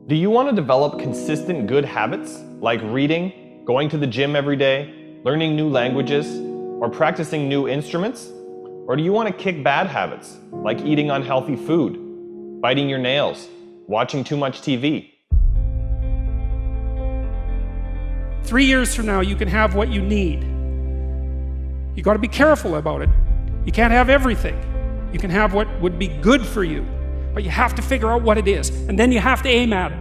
Do you want to develop consistent good habits like reading, going to the gym every day, learning new languages, or practicing new instruments? Or do you want to kick bad habits like eating unhealthy food, biting your nails, watching too much TV? 3 years from now, you can have what you need. You got to be careful about it. You can't have everything. You can have what would be good for you, but you have to figure out what it is, and then you have to aim at it.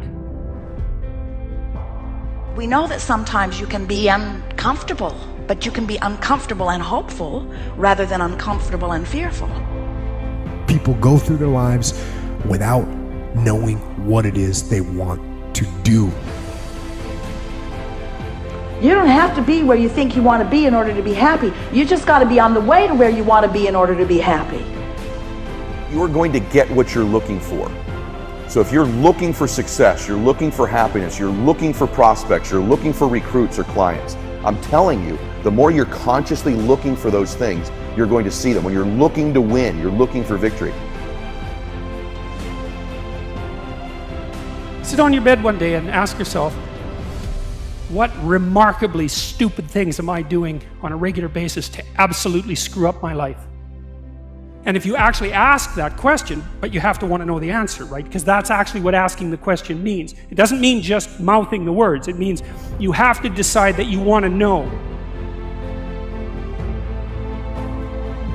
We know that sometimes you can be uncomfortable, but you can be uncomfortable and hopeful rather than uncomfortable and fearful. People go through their lives without knowing what it is they want to do. You don't have to be where you think you want to be in order to be happy. You just got to be on the way to where you want to be in order to be happy. You're going to get what you're looking for. So if you're looking for success, you're looking for happiness, you're looking for prospects, you're looking for recruits or clients, I'm telling you, the more you're consciously looking for those things, you're going to see them. When you're looking to win, you're looking for victory. Sit on your bed one day and ask yourself, what remarkably stupid things am I doing on a regular basis to absolutely screw up my life? And if you actually ask that question, but you have to want to know the answer, right? Because that's actually what asking the question means. It doesn't mean just mouthing the words. It means you have to decide that you want to know.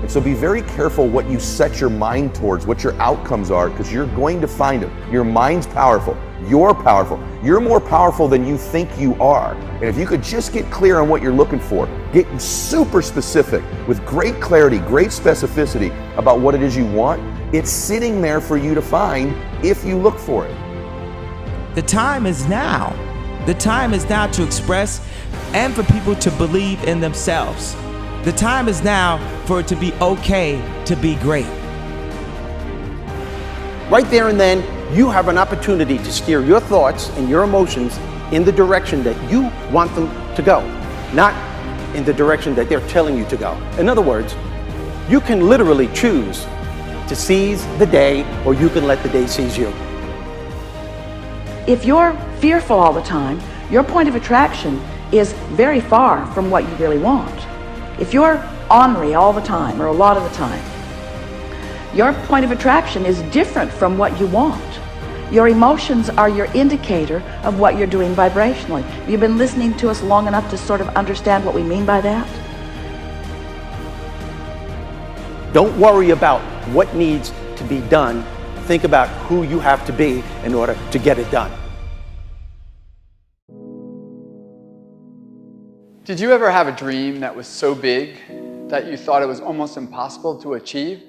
And so be very careful what you set your mind towards, what your outcomes are, because you're going to find them. Your mind's powerful. You're powerful. You're more powerful than you think you are. And if you could just get clear on what you're looking for, get super specific with great clarity, great specificity about what it is you want, it's sitting there for you to find if you look for it. The time is now. The time is now to express and for people to believe in themselves. The time is now for it to be okay to be great. Right there and then, you have an opportunity to steer your thoughts and your emotions in the direction that you want them to go, not in the direction that they're telling you to go. In other words, you can literally choose to seize the day, or you can let the day seize you. If you're fearful all the time, your point of attraction is very far from what you really want. If you're ornery all the time, or a lot of the time, your point of attraction is different from what you want. Your emotions are your indicator of what you're doing vibrationally. Have you been listening to us long enough to sort of understand what we mean by that? Don't worry about what needs to be done. Think about who you have to be in order to get it done. Did you ever have a dream that was so big that you thought it was almost impossible to achieve?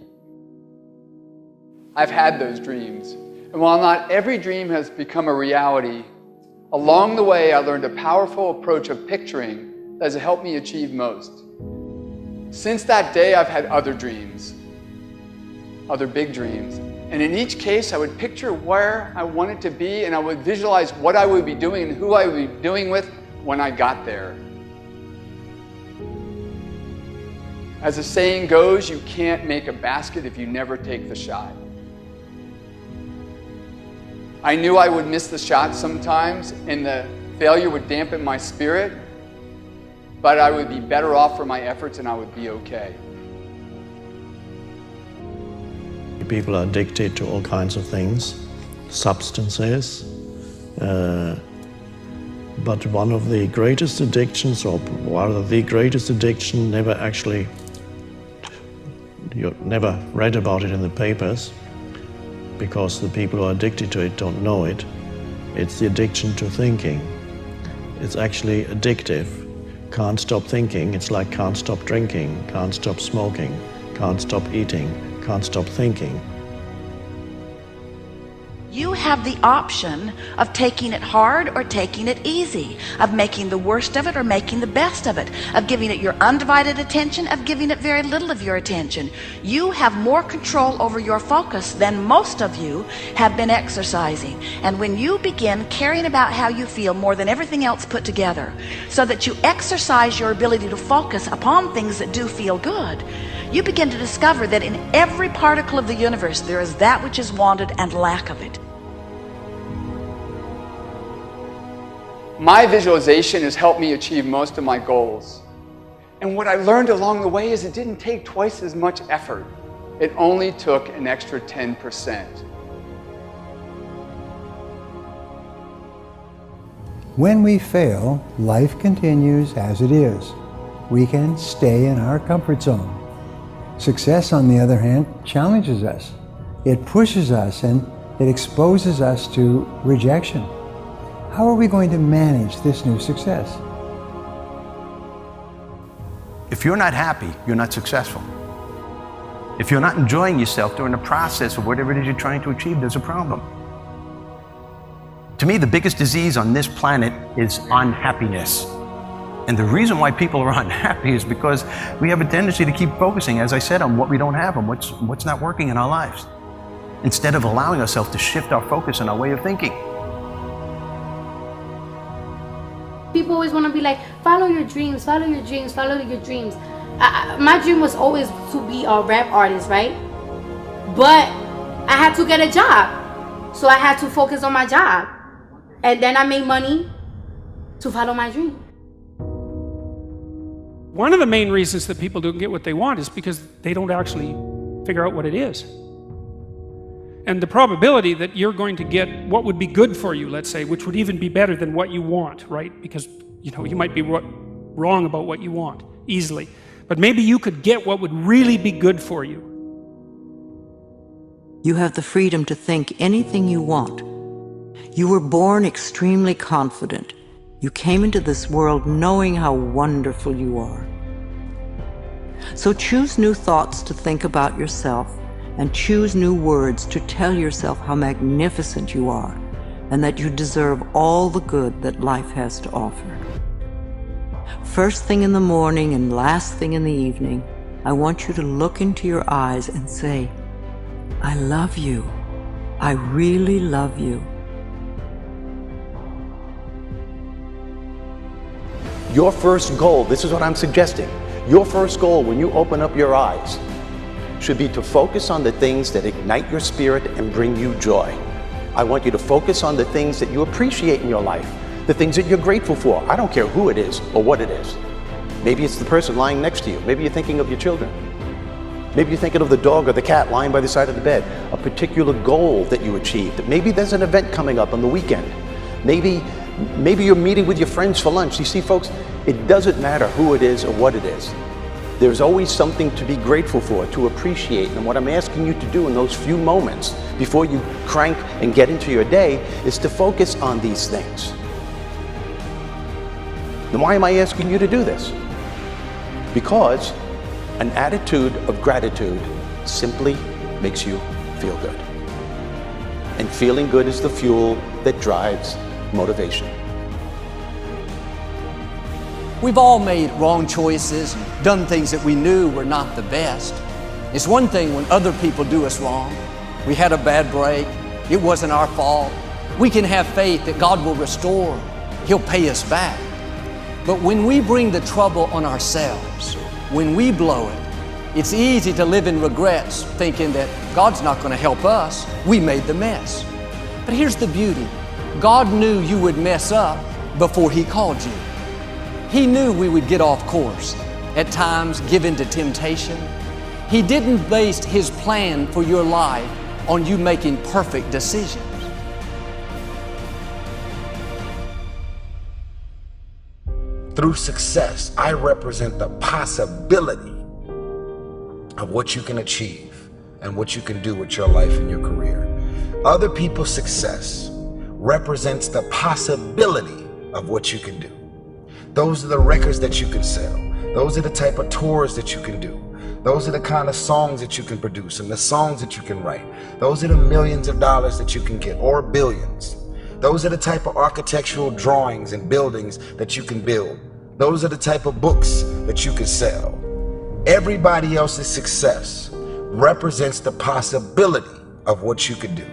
I've had those dreams. And while not every dream has become a reality, along the way I learned a powerful approach of picturing that has helped me achieve most. Since that day, I've had other dreams, other big dreams. And in each case, I would picture where I wanted to be, and I would visualize what I would be doing and who I would be doing with when I got there. As the saying goes, you can't make a basket if you never take the shot. I knew I would miss the shot sometimes, and the failure would dampen my spirit, but I would be better off for my efforts and I would be okay. People are addicted to all kinds of things, substances, but one of the greatest addictions, or rather the greatest addiction, you never read about it in the papers, because the people who are addicted to it don't know it. It's the addiction to thinking. It's actually addictive. Can't stop thinking. It's like can't stop drinking, can't stop smoking, can't stop eating, can't stop thinking. You have the option of taking it hard or taking it easy, of making the worst of it or making the best of it, of giving it your undivided attention, of giving it very little of your attention. You have more control over your focus than most of you have been exercising. And when you begin caring about how you feel more than everything else put together, so that you exercise your ability to focus upon things that do feel good, you begin to discover that in every particle of the universe there is that which is wanted and lack of it. My visualization has helped me achieve most of my goals. And what I learned along the way is it didn't take twice as much effort. It only took an extra 10%. When we fail, life continues as it is. We can stay in our comfort zone. Success, on the other hand, challenges us. It pushes us and it exposes us to rejection. How are we going to manage this new success? If you're not happy, you're not successful. If you're not enjoying yourself during the process of whatever it is you're trying to achieve, there's a problem. To me, the biggest disease on this planet is unhappiness. And the reason why people are unhappy is because we have a tendency to keep focusing, as I said, on what we don't have and what's not working in our lives, instead of allowing ourselves to shift our focus and our way of thinking. People always want to be like, follow your dreams, follow your dreams, follow your dreams. My dream was always to be a rap artist, right? But I had to get a job. So I had to focus on my job. And then I made money to follow my dream. One of the main reasons that people don't get what they want is because they don't actually figure out what it is. And the probability that you're going to get what would be good for you, let's say, which would even be better than what you want, right? Because, you know, you might be wrong about what you want easily. But maybe you could get what would really be good for you. You have the freedom to think anything you want. You were born extremely confident. You came into this world knowing how wonderful you are. So choose new thoughts to think about yourself, and choose new words to tell yourself how magnificent you are, and that you deserve all the good that life has to offer. First thing in the morning and last thing in the evening, I want you to look into your eyes and say, I love you. I really love you. Your first goal, this is what I'm suggesting, your first goal when you open up your eyes should be to focus on the things that ignite your spirit and bring you joy. I want you to focus on the things that you appreciate in your life, the things that you're grateful for. I don't care who it is or what it is. Maybe it's the person lying next to you. Maybe you're thinking of your children. Maybe you're thinking of the dog or the cat lying by the side of the bed, a particular goal that you achieved. Maybe there's an event coming up on the weekend. Maybe you're meeting with your friends for lunch. You see, folks, it doesn't matter who it is or what it is. There's always something to be grateful for, to appreciate. And what I'm asking you to do in those few moments before you crank and get into your day is to focus on these things. Then why am I asking you to do this? Because an attitude of gratitude simply makes you feel good. And feeling good is the fuel that drives motivation. We've all made wrong choices and done things that we knew were not the best. It's one thing when other people do us wrong. We had a bad break. It wasn't our fault. We can have faith that God will restore. He'll pay us back. But when we bring the trouble on ourselves, when we blow it, it's easy to live in regrets, thinking that God's not going to help us. We made the mess. But here's the beauty. God knew you would mess up before He called you. He knew we would get off course, at times give in to temptation. He didn't base His plan for your life on you making perfect decisions. Through success, I represent the possibility of what you can achieve and what you can do with your life and your career. Other people's success represents the possibility of what you can do. Those are the records that you can sell. Those are the type of tours that you can do. Those are the kind of songs that you can produce and the songs that you can write. Those are the millions of dollars that you can get, or billions. Those are the type of architectural drawings and buildings that you can build. Those are the type of books that you can sell. Everybody else's success represents the possibility of what you could do.